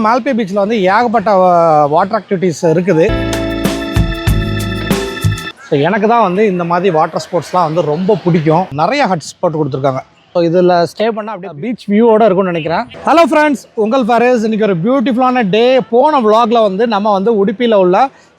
மால்பே பீச்சில் வந்து ஏகப்பட்ட வாட்டர் ஆக்டிவிட்டீஸ் இருக்குது. ஸோ எனக்கு தான் வந்து இந்த மாதிரி வாட்டர் ஸ்போர்ட்ஸ்லாம் வந்து ரொம்ப பிடிக்கும். நிறைய ஹட்ஸ் போட்டு கொடுத்துருக்காங்க. ஸோ இதில் ஸ்டே பண்ணால் அப்படியே பீச் வியூவோடு இருக்கும்னு நினைக்கிறேன். ஹலோ ஃப்ரெண்ட்ஸ், உங்கள் ஃபேரஸ். இன்றைக்கி ஒரு பியூட்டிஃபுல்லான டே. போன விலாகில் வந்து நம்ம வந்து உடுப்பியில் உள்ள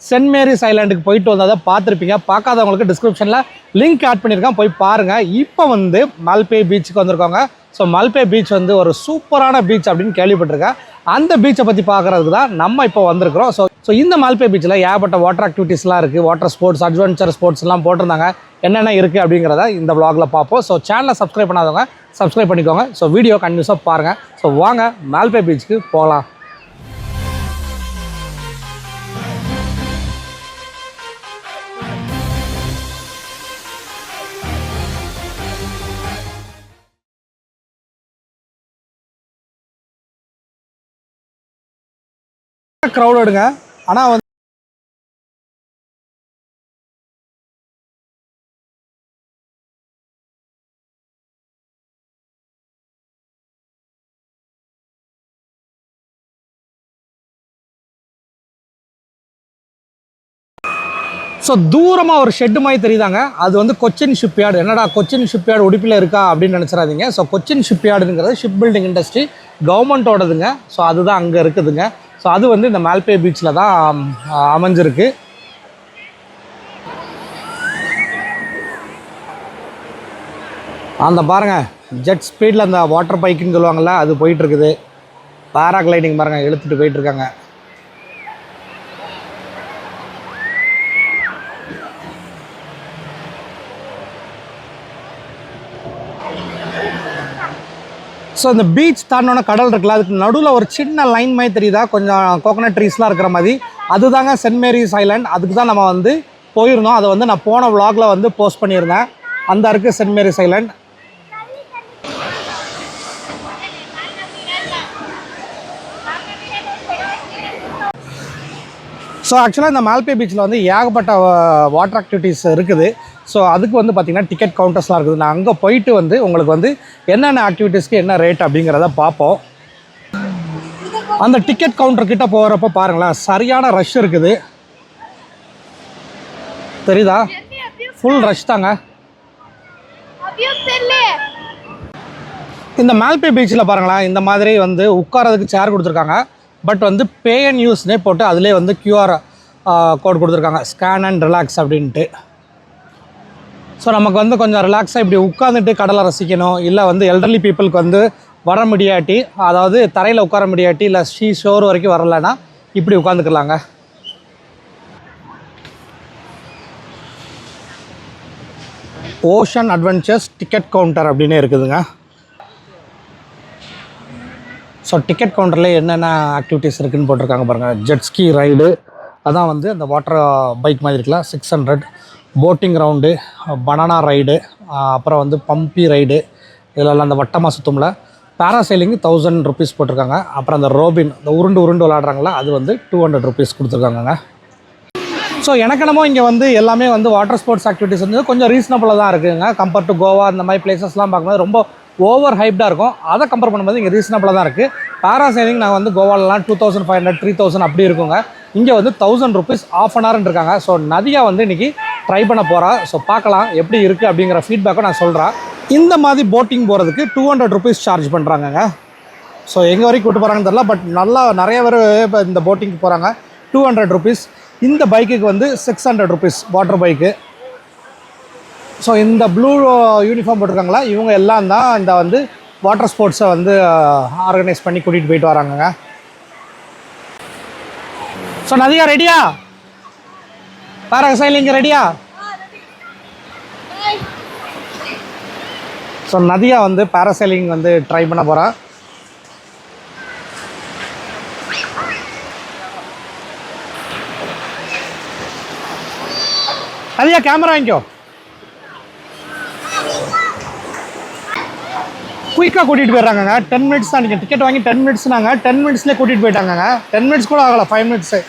சென்ட் மேரிஸ் ஐலாண்டுக்கு போயிட்டு வந்ததை பார்த்துருப்பீங்க. பார்க்காதவங்களுக்கு டிஸ்கிரிப்ஷனில் லிங்க் ஆட் பண்ணியிருக்கேன், போய் பாருங்கள். இப்போ வந்து மால்பே பீச்சுக்கு வந்திருக்காங்க. ஸோ மால்பே பீச் வந்து ஒரு சூப்பரான பீச் அப்படின்னு கேள்விப்பட்டிருக்கேன். அந்த பீச்சை பற்றி பார்க்குறதுக்கு தான் நம்ம இப்போ வந்திருக்கிறோம். ஸோ இந்த மால்பே பீச்சில் ஏகப்பட்ட வாட்டர் ஆக்டிவிட்டீஸ்லாம் இருக்குது. வாட்டர் ஸ்போர்ட்ஸ், அட்வென்ச்சர் ஸ்போர்ட்ஸ்லாம் போட்டிருந்தாங்க. என்னென்ன இருக்குது அப்படிங்கிறத இந்த வ்ளாகில் பார்ப்போம். ஸோ சேனலை சப்ஸ்கிரைப் பண்ணாதவங்க சப்ஸ்கிரைப் பண்ணிக்கோங்க. ஸோ வீடியோ கண்டினியூஸாக பாருங்கள். ஸோ வாங்க மால்பே பீச்சுக்கு போகலாம். க்ரௌடுங்க. ஆனால் வந்து ஸோ தூரமாக ஒரு ஷெட்டு மாதிரி தெரியுதாங்க. அது வந்து கொச்சின் ஷிப்யார்டு. என்னடா கொச்சின் ஷிப்யார்டு உடுப்பில் இருக்கா அப்படின்னு நினச்சிடாதீங்க. ஸோ கொச்சின் ஷிப்யார்டுங்கிறது ஷிப் பில்டிங் இண்டஸ்ட்ரி கவர்மெண்ட்டோடதுங்க. ஸோ அதுதான் அங்கே இருக்குதுங்க. ஸோ அது வந்து இந்த மால்பே பீச்சில் தான் அமைஞ்சிருக்கு. அந்த பாருங்கள், ஜெட் ஸ்பீடில் அந்த வாட்டர் பைக்குன்னு சொல்லுவாங்கள்ல, அது போயிட்டுருக்குது. பேராகிளைடிங் பாருங்கள், இழுத்துட்டு போயிட்டுருக்காங்க. ஸோ இந்த பீச் தாண்டினோன்னா கடல் இருக்குல்ல, அதுக்கு நடுவில் ஒரு சின்ன லைன் மாதிரி தெரியுதா, கொஞ்சம் கோகனட் ட்ரீஸ்லாம் இருக்கிற மாதிரி. அதுதாங்க சென்ட் மேரிஸ் ஐலாண்ட். அதுக்கு தான் நம்ம வந்து போயிருந்தோம். அதை வந்து நான் போன விலாகில் வந்து போஸ்ட் பண்ணியிருந்தேன். அந்த இருக்குது சென்ட் மேரிஸ் ஐலாண்ட். ஸோ ஆக்சுவலாக இந்த மால்பே பீச்சில் வந்து ஏகப்பட்ட வாட்டர் ஆக்டிவிட்டீஸ் இருக்குது. ஸோ அதுக்கு வந்து பார்த்திங்கன்னா டிக்கெட் கவுண்டர்ஸ்லாம் இருக்குது. நான் அங்கே போயிட்டு வந்து உங்களுக்கு வந்து என்னென்ன ஆக்டிவிட்டீஸ்க்கு என்ன ரேட் அப்படிங்கிறத பார்ப்போம். அந்த டிக்கெட் கவுண்டர்கிட்ட போகிறப்ப பாருங்களேன், சரியான ரஷ் இருக்குது. தெரியுதா? ஃபுல் ரஷ் தாங்க. இந்த மால்பே பீச்சில் பாருங்களேன், இந்த மாதிரி வந்து உட்காரதுக்கு சேர் கொடுத்துருக்காங்க. பட் வந்து பே அண்ட் யூஸ்னே போட்டு அதிலே வந்து QR கோட் கொடுத்துருக்காங்க, ஸ்கேன் அண்ட் ரிலாக்ஸ் அப்படின்ட்டு. ஸோ நமக்கு வந்து கொஞ்சம் ரிலாக்ஸாக இப்படி உட்காந்துட்டு கடலை ரசிக்கணும், இல்லை வந்து எல்டர்லி பீப்புளுக்கு வந்து வர முடியாட்டி, அதாவது தரையில் உட்கார முடியாட்டி, இல்லை ஷோர் வரைக்கும் வரலைன்னா இப்படி உட்காந்துக்கலாங்க. ஓஷன் அட்வென்ச்சர்ஸ் டிக்கெட் கவுண்டர் அப்படின்னு இருக்குதுங்க. ஸோ டிக்கெட் கவுண்டரில் என்னென்ன ஆக்டிவிட்டீஸ் இருக்குதுன்னு போட்டிருக்காங்க பாருங்கள். ஜெட்ஸ்கி ரைடு, அதான் வந்து அந்த வாட்டர் பைக் மாதிரி இருக்கலாம், 600. போட்டிங் ரவுண்டு, பனானா ரைடு, அப்புறம் வந்து பம்பி ரைடு, இதிலெல்லாம் அந்த வட்டமாக சுற்றும்ல. பேராசைலிங்கு 1000 ருபீஸ் போட்டிருக்காங்க. அப்புறம் அந்த ரோபின், இந்த உருண்டு விளாடுறாங்களா, அது வந்து 200 ருபீஸ் கொடுத்துருக்காங்க. ஸோ எனக்கு என்னமோ இங்கே வந்து எல்லாமே வந்து வாட்டர் ஸ்போர்ட்ஸ் ஆக்டிவிட்டீஸ் வந்து கொஞ்சம் ரீசனபிளாக தான் இருக்குதுங்க. கம்பேர் டு கோவா இந்த மாதிரி பிளேசஸ்லாம் பார்க்கும்போது ரொம்ப ஓவர் ஹைப்டாக இருக்கும். அதை கம்பேர் பண்ணும்போது இங்கே ரீசனபிளாக தான் இருக்குது. பேராசைலிங் நாங்கள் வந்து கோவாலலாம் 2500, 3000 அப்படி இருக்குங்க. இங்கே வந்து 1000 ருபீஸ் ½ அன் ஹவர்னு இருக்காங்க. ஸோ நதியா வந்து இன்றைக்கி ட்ரை பண்ண போகிறா. ஸோ பார்க்கலாம் எப்படி இருக்குது அப்படிங்கிற ஃபீட்பேக்கை நான் சொல்கிறேன். இந்த மாதிரி போட்டிங் போகிறதுக்கு 200 ருபீஸ் சார்ஜ் பண்ணுறாங்கங்க. ஸோ எங்கே வரைக்கும் கூட்டு போகிறாங்கன்னு தெரியல, பட் நல்லா நிறைய பேர் இப்போ இந்த போட்டிங்க்கு போகிறாங்க. 200 ருபீஸ். இந்த பைக்குக்கு வந்து 600 ருபீஸ் வாட்டர் பைக்கு. ஸோ இந்த ப்ளூ யூனிஃபார்ம் போட்டிருக்காங்களா, இவங்க எல்லாம் தான் இந்த வந்து வாட்டர் ஸ்போர்ட்ஸை வந்து ஆர்கனைஸ் பண்ணி கூட்டிகிட்டு போயிட்டு வராங்கங்க. ஸோ நதியா ரெடியா? பேராசைலிங் ரெடியா? ஸோ நதியா வந்து பேராசைலிங் வந்து ட்ரை பண்ண போகிறேன். நதியா கேமரா வாங்கிக்கோ. குயிக்காக கூட்டிகிட்டு போயிடுறாங்க. 10 மினிட்ஸ் தான். நீங்கள் டிக்கெட் வாங்கி 10 மினிட்ஸ்னாங்க, 10 மினிட்ஸ்லேயே கூட்டிகிட்டு போயிட்டாங்க. 10 மினிட்ஸ் கூட ஆகலை, 5 மினிட்ஸு.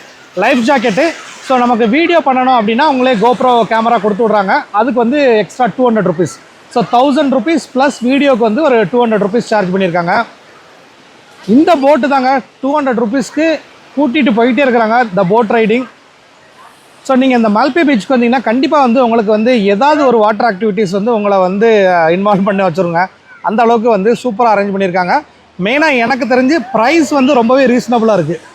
Life jacket. ஸோ நமக்கு வீடியோ பண்ணணும் அப்படின்னா உங்களே கோப்ரோ கேமரா கொடுத்து விட்றாங்க. அதுக்கு வந்து extra 200 rupees. So 1000 rupees plus வீடியோக்கு வந்து ஒரு 200 ருபீஸ் சார்ஜ் பண்ணியிருக்காங்க. இந்த போட்டு தாங்க 200 ருபீஸ்க்கு கூட்டிகிட்டு போயிட்டே இருக்கிறாங்க இந்த போட் ரைடிங். ஸோ நீங்கள் இந்த மல்பே பீச்சுக்கு வந்தீங்கன்னா கண்டிப்பாக வந்து உங்களுக்கு வந்து ஏதாவது ஒரு வாட்டர் ஆக்டிவிட்டீஸ் வந்து உங்களை வந்து இன்வால்வ் பண்ணி வச்சுருங்க. அந்த அளவுக்கு வந்து சூப்பராக அரேஞ்ச் பண்ணியிருக்காங்க. மெயினாக எனக்கு தெரிஞ்சு ப்ரைஸ் வந்து ரொம்பவே ரீசனபுளாக இருக்குது.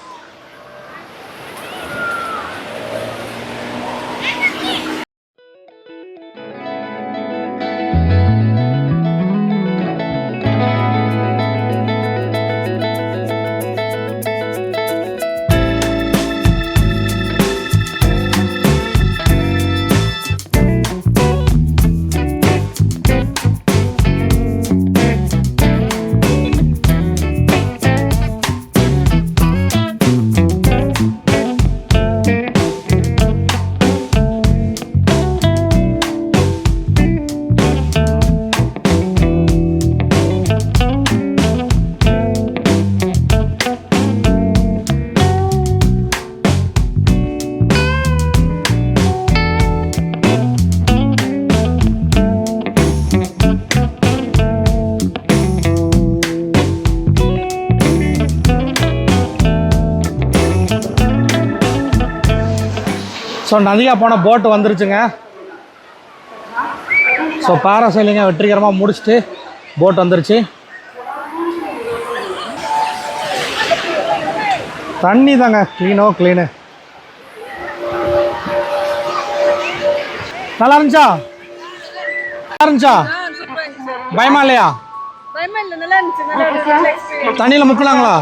ஸோ நதியாக போன போட்டு வந்துருச்சுங்க. ஸோ பாராசைலிங்கை வெற்றிகரமாக முடிச்சுட்டு போட் வந்துருச்சு. தண்ணி தாங்க க்ளீனோ க்ளீனு. நல்லா இருந்துச்சா? நல்லா இருந்துச்சா? பயமா இல்லையா? தண்ணியில் முக்கலாங்களா?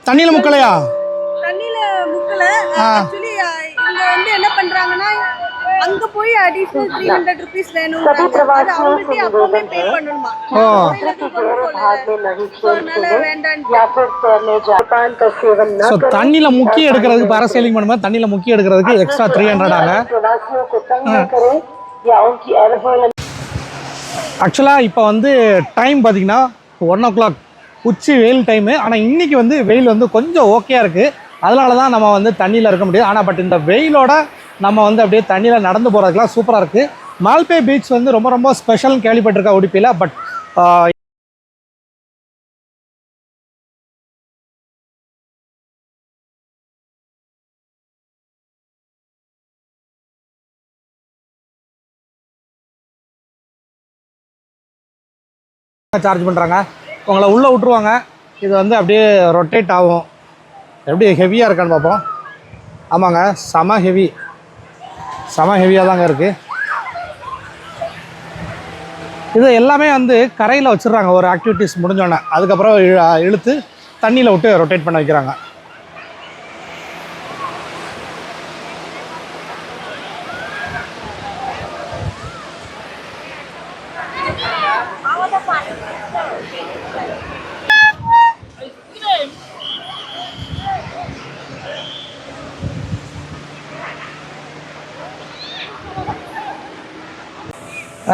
தண்ணியில் முக்கலையா? தண்ணில முக்கல. ஆக்சுவலி இங்க வந்து என்ன பண்றாங்கன்னா அங்க போய் அடிஷனல் 300 ரூபீஸ் வேணும். அது அவங்கள்ட்ட அப்பவே பே பண்ணணுமா? ஸோ தண்ணியில் முக்கி எடுக்கிறதுக்கு பாராசைலிங் பண்ணும்போது தண்ணியில் முக்கி எடுக்கிறதுக்கு எக்ஸ்ட்ரா 300 ஆங்க. ஆக்சுவலாக இப்போ வந்து டைம் பார்த்தீங்கன்னா 1 o'clock உச்சி வெயில் டைமு. ஆனால் இன்றைக்கி வந்து வெயில் வந்து கொஞ்சம் ஓகேயாக இருக்குது. அதனால தான் நம்ம வந்து தண்ணியில் இருக்க முடியாது. ஆனால் பட் இந்த வெயிலோட நம்ம வந்து அப்படியே தண்ணியில் நடந்து போகிறதுக்குலாம் சூப்பராக இருக்குது. மால்பே பீச் வந்து ரொம்ப ரொம்ப ஸ்பெஷல்னு கேள்விப்பட்டிருக்கா உடுப்பியில். பட் சார்ஜ் பண்ணுறாங்க. உங்களை உள்ளே விட்ருவாங்க. இது வந்து அப்படியே ரொட்டேட் ஆகும். எப்படி ஹெவியாக இருக்கான்னு பார்ப்போம். ஆமாங்க, செம ஹெவியாக தாங்க இருக்குது. இது எல்லாமே வந்து கரையில் வச்சிடுறாங்க ஒரு ஆக்டிவிட்டீஸ் முடிஞ்சோடனே. அதுக்கப்புறம் இழுத்து தண்ணியில் விட்டு ரொட்டேட் பண்ண வைக்கிறாங்க.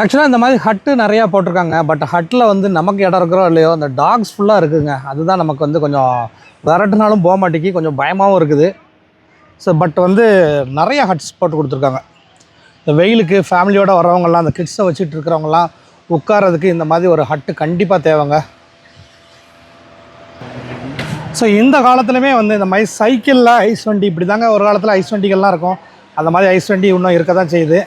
ஆக்சுவலாக இந்த மாதிரி ஹட்டு நிறையா போட்டிருக்காங்க. பட் ஹட்டில் வந்து நமக்கு இடம் இருக்கிறோம் இல்லையோ, அந்த டாக்ஸ் ஃபுல்லாக இருக்குதுங்க. அதுதான் நமக்கு வந்து கொஞ்சம் விரட்டுனாலும் போக மாட்டேங்கி, கொஞ்சம் பயமாகவும் இருக்குது. ஸோ பட் வந்து நிறையா ஹட்ஸ் போட்டு கொடுத்துருக்காங்க. இந்த வெயிலுக்கு ஃபேமிலியோடு வரவங்கலாம், அந்த கிட்ஸை வச்சுட்டு இருக்கிறவங்கலாம் உட்காரதுக்கு இந்த மாதிரி ஒரு ஹட்டு கண்டிப்பாக தேவைங்க. ஸோ இந்த காலத்துலையுமே வந்து இந்த மாதிரி சைக்கிளில் ஐஸ் வண்டி இப்படி தாங்க ஒரு காலத்தில் ஐஸ் வண்டிகள்லாம் இருக்கும். அந்த மாதிரி ஐஸ் வண்டி இன்னும் இருக்க தான் செய்யுது.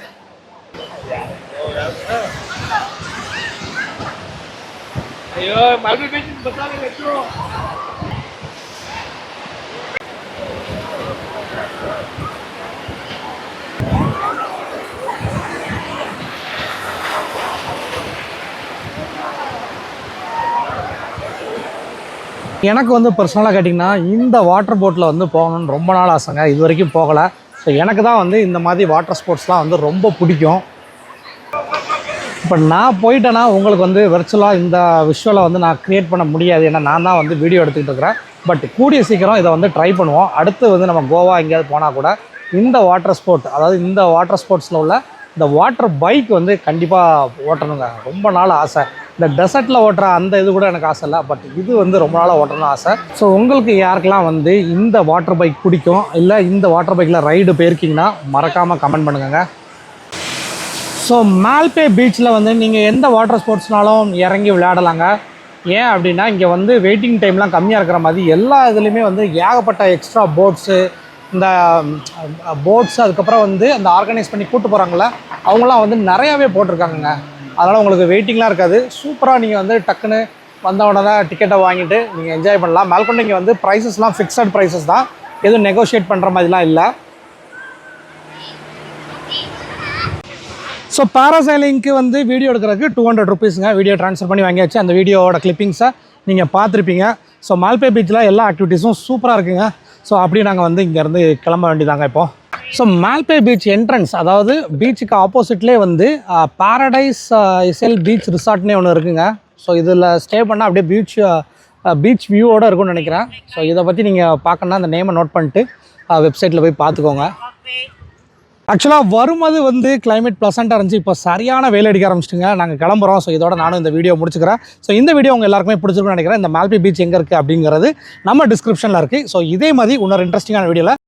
எனக்கு வந்து பர்சனலாக கேட்டிங்கன்னா இந்த வாட்டர் போட்டில் வந்து போகணுன்னு ரொம்ப நாள் ஆசைங்க. இது வரைக்கும் போகலை. ஸோ எனக்கு தான் வந்து இந்த மாதிரி வாட்டர் ஸ்போர்ட்ஸ்லாம் வந்து ரொம்ப பிடிக்கும். இப்போ நான் போயிட்டேன்னா உங்களுக்கு வந்து விர்ச்சுவலாக இந்த விஷுவலை வந்து நான் க்ரியேட் பண்ண முடியாது. ஏன்னா நான் தான் வந்து வீடியோ எடுத்துக்கிட்டு இருக்கிறேன். பட் கூடிய சீக்கிரம் இதை வந்து ட்ரை பண்ணுவோம். அடுத்து வந்து நம்ம கோவா எங்கேயாவது போனால் கூட இந்த வாட்டர் ஸ்போர்ட், அதாவது இந்த வாட்டர் ஸ்போர்ட்ஸில் உள்ள இந்த வாட்டர் பைக் வந்து கண்டிப்பாக ஓட்டணுங்க. ரொம்ப நாள் ஆசை. இந்த டெசர்ட்டில் ஓட்டுற அந்த இது கூட எனக்கு ஆசை இல்லை. பட் இது வந்து ரொம்ப நாளாக ஓட்டணும்னு ஆசை. ஸோ உங்களுக்கு யாருக்கெல்லாம் வந்து இந்த வாட்டர் பைக் பிடிக்கும், இல்லை இந்த வாட்டர் பைக்கில் ரைடு போயிருக்கீங்கன்னா மறக்காமல் கமெண்ட் பண்ணுங்க. ஸோ மால்பே பீச்சில் வந்து நீங்கள் எந்த வாட்டர் ஸ்போர்ட்ஸ்னாலும் இறங்கி விளையாடலாங்க. ஏன் அப்படின்னா இங்கே வந்து வெயிட்டிங் டைம்லாம் கம்மியாக இருக்கிற மாதிரி எல்லா இதுலேயுமே வந்து ஏகப்பட்ட எக்ஸ்ட்ரா போட்ஸு, இந்த போட்ஸ், அதுக்கப்புறம் வந்து அந்த ஆர்கனைஸ் பண்ணி கூட்டு போகிறாங்கள அவங்களாம் வந்து நிறையாவே போட்டிருக்காங்கங்க. அதனால் உங்களுக்கு வெயிட்டிங்லாம் இருக்காது. சூப்பராக நீங்கள் வந்து டக்குன்னு வந்த உடனே டிக்கெட்டை வாங்கிட்டு நீங்கள் என்ஜாய் பண்ணலாம். மேல்கொண்டு இங்கே வந்து ப்ரைஸஸ்லாம் ஃபிக்ஸட் ப்ரைஸஸ் தான், எதுவும் நெகோஷியேட் பண்ணுற மாதிரிலாம் இல்லை. ஸோ பேராசைலிங்க்கு வந்து வீடியோ எடுக்கிறதுக்கு 200 ருபீஸுங்க. வீடியோ ட்ரான்ஸ்ஃபர் பண்ணி வாங்கியாச்சு. அந்த வீடியோவோட கிளிப்பிங்ஸை நீங்கள் பார்த்துருப்பீங்க. ஸோ மால்பே பீச்சில் எல்லா ஆக்டிவிட்டீஸும் சூப்பராக இருக்குங்க. ஸோ அப்படியே நாங்கள் வந்து இங்கேருந்து கிளம்ப வேண்டியதாங்க இப்போது. ஸோ மால்பே பீச் என்ட்ரன்ஸ், அதாவது பீச்சுக்கு ஆப்போசிட்லேயே வந்து பாரடைஸ் இசல் பீச் ரிசார்ட்னே ஒன்று இருக்குங்க. ஸோ இதில் ஸ்டே பண்ணால் அப்படியே பீச் வியூவோடு இருக்கும்னு நினைக்கிறேன். ஸோ இதை பற்றி நீங்கள் பார்க்கணுன்னா அந்த நேமை நோட் பண்ணிட்டு வெப்சைட்டில் போய் பார்த்துக்கோங்க. ஆக்சுவலாக வரும்போது வந்து கிளைமேட் ப்ளசண்ட்டாக இருந்துச்சு. இப்போ சரியான வெயில் அடிக்க ஆரம்பிச்சிட்டுங்க. நாங்கள் கிளம்புறோம். ஸோ இதோட நானும் இந்த வீடியோ முடிச்சுக்கிறேன். ஸோ இந்த வீடியோ உங்கள் எல்லாருக்குமே பிடிச்சிருக்குன்னு நினைக்கிறேன். இந்த மால்பே பீச் எங்கே இருக்குது அப்படிங்கிறது நம்ம டிஸ்கிரிப்ஷனில் இருக்குது. ஸோ இதே மாதிரி இன்னொரு இன்ட்ரெஸ்டிங்கான வீடியோவில்